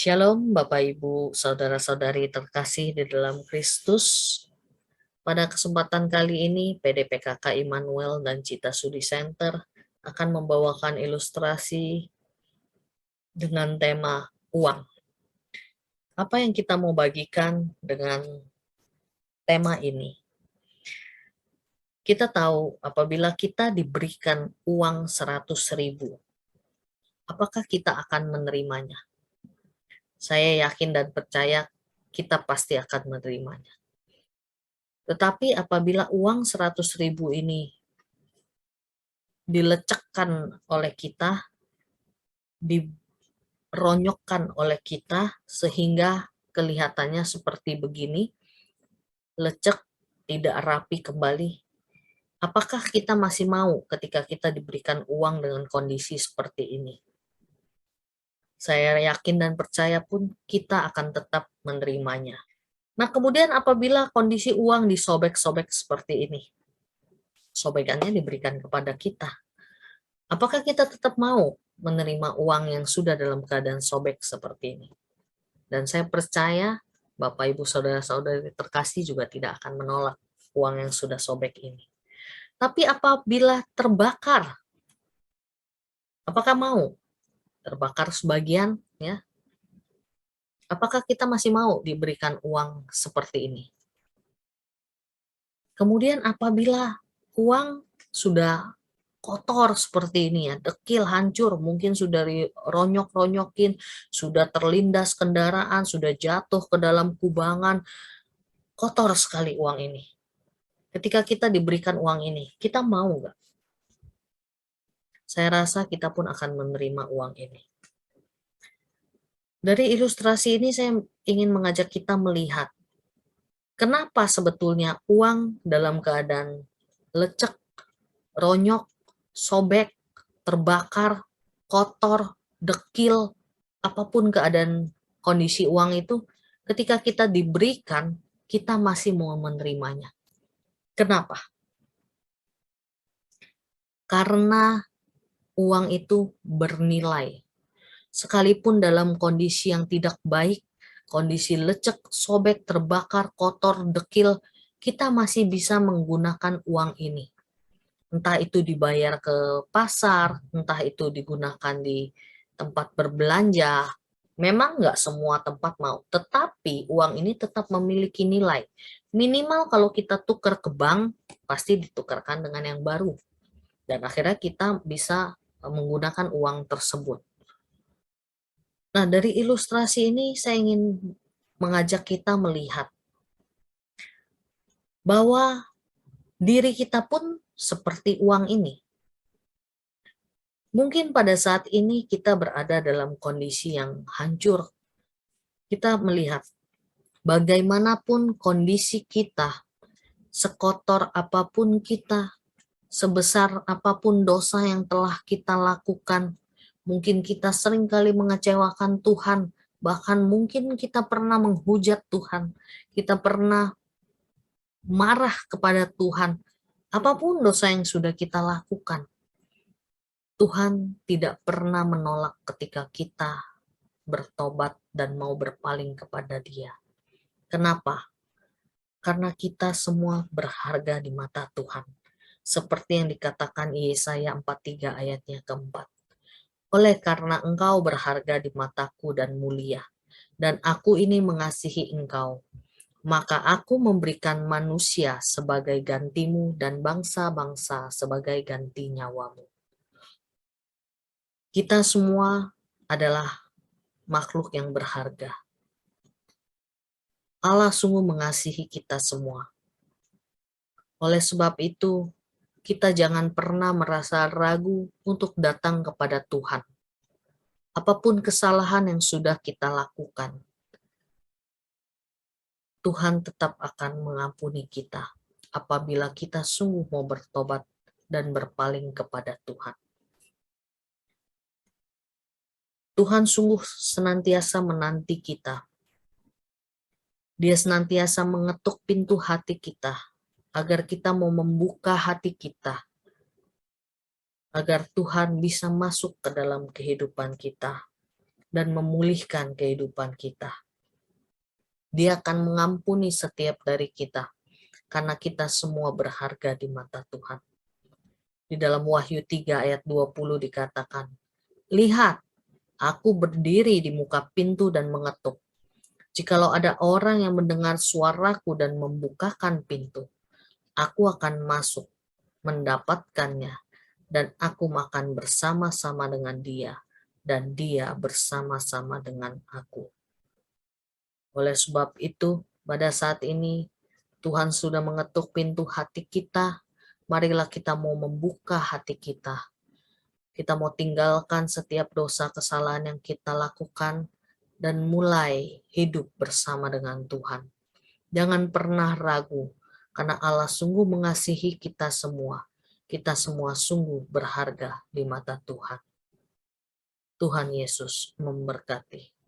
Shalom Bapak Ibu, Saudara-saudari terkasih di dalam Kristus. Pada kesempatan kali ini, PDPKK Immanuel dan Cita Sudi Center akan membawakan ilustrasi dengan tema uang. Apa yang kita mau bagikan dengan tema ini? Kita tahu apabila kita diberikan uang 100.000, apakah kita akan menerimanya? Saya yakin dan percaya kita pasti akan menerimanya. Tetapi apabila uang 100.000 ini dilecekkan oleh kita, dironyokkan oleh kita, sehingga kelihatannya seperti begini, lecek, tidak rapi kembali, apakah kita masih mau ketika kita diberikan uang dengan kondisi seperti ini? Saya yakin dan percaya pun kita akan tetap menerimanya. Nah, kemudian apabila kondisi uang disobek-sobek seperti ini, sobekannya diberikan kepada kita, apakah kita tetap mau menerima uang yang sudah dalam keadaan sobek seperti ini? Dan saya percaya Bapak Ibu Saudara-saudari terkasih juga tidak akan menolak uang yang sudah sobek ini. Tapi apabila terbakar, apakah mau terbakar sebagian, ya? Apakah kita masih mau diberikan uang seperti ini? Kemudian apabila uang sudah kotor seperti ini, ya, dekil, hancur, mungkin sudah dironyok-ronyokin, sudah terlindas kendaraan, sudah jatuh ke dalam kubangan, kotor sekali uang ini. Ketika kita diberikan uang ini, kita mau nggak? Saya rasa kita pun akan menerima uang ini. Dari ilustrasi ini saya ingin mengajak kita melihat kenapa sebetulnya uang dalam keadaan lecek, ronyok, sobek, terbakar, kotor, dekil, apapun keadaan kondisi uang itu, ketika kita diberikan, kita masih mau menerimanya. Kenapa? Karena uang itu bernilai. Sekalipun dalam kondisi yang tidak baik, kondisi lecek, sobek, terbakar, kotor, dekil, kita masih bisa menggunakan uang ini. Entah itu dibayar ke pasar, entah itu digunakan di tempat berbelanja. Memang nggak semua tempat mau, tetapi uang ini tetap memiliki nilai. Minimal kalau kita tukar ke bank, pasti ditukarkan dengan yang baru. Dan akhirnya kita bisa menggunakan uang tersebut. Nah, dari ilustrasi ini saya ingin mengajak kita melihat bahwa diri kita pun seperti uang ini. Mungkin pada saat ini kita berada dalam kondisi yang hancur. Kita melihat bagaimanapun kondisi kita, sekotor apapun kita, sebesar apapun dosa yang telah kita lakukan, mungkin kita seringkali mengecewakan Tuhan, bahkan mungkin kita pernah menghujat Tuhan, kita pernah marah kepada Tuhan, apapun dosa yang sudah kita lakukan, Tuhan tidak pernah menolak ketika kita bertobat dan mau berpaling kepada Dia. Kenapa? Karena kita semua berharga di mata Tuhan. Seperti yang dikatakan Yesaya 43 ayatnya keempat. Oleh karena engkau berharga di mataku dan mulia, dan aku ini mengasihi engkau, maka aku memberikan manusia sebagai gantimu dan bangsa-bangsa sebagai ganti nyawamu. Kita semua adalah makhluk yang berharga. Allah sungguh mengasihi kita semua. Oleh sebab itu, kita jangan pernah merasa ragu untuk datang kepada Tuhan. Apapun kesalahan yang sudah kita lakukan, Tuhan tetap akan mengampuni kita apabila kita sungguh mau bertobat dan berpaling kepada Tuhan. Tuhan sungguh senantiasa menanti kita. Dia senantiasa mengetuk pintu hati kita, agar kita mau membuka hati kita, agar Tuhan bisa masuk ke dalam kehidupan kita. dan memulihkan kehidupan kita. Dia akan mengampuni setiap dari kita, karena kita semua berharga di mata Tuhan. Di dalam Wahyu 3 ayat 20 dikatakan, "Lihat, aku berdiri di muka pintu dan mengetuk. Jikalau ada orang yang mendengar suaraku dan membukakan pintu, aku akan masuk, mendapatkannya, dan aku makan bersama-sama dengan dia, dan dia bersama-sama dengan aku." Oleh sebab itu, pada saat ini, Tuhan sudah mengetuk pintu hati kita. Marilah kita mau membuka hati kita. Kita mau tinggalkan setiap dosa kesalahan yang kita lakukan dan mulai hidup bersama dengan Tuhan. Jangan pernah ragu, karena Allah sungguh mengasihi kita semua. Kita semua sungguh berharga di mata Tuhan. Tuhan Yesus memberkati.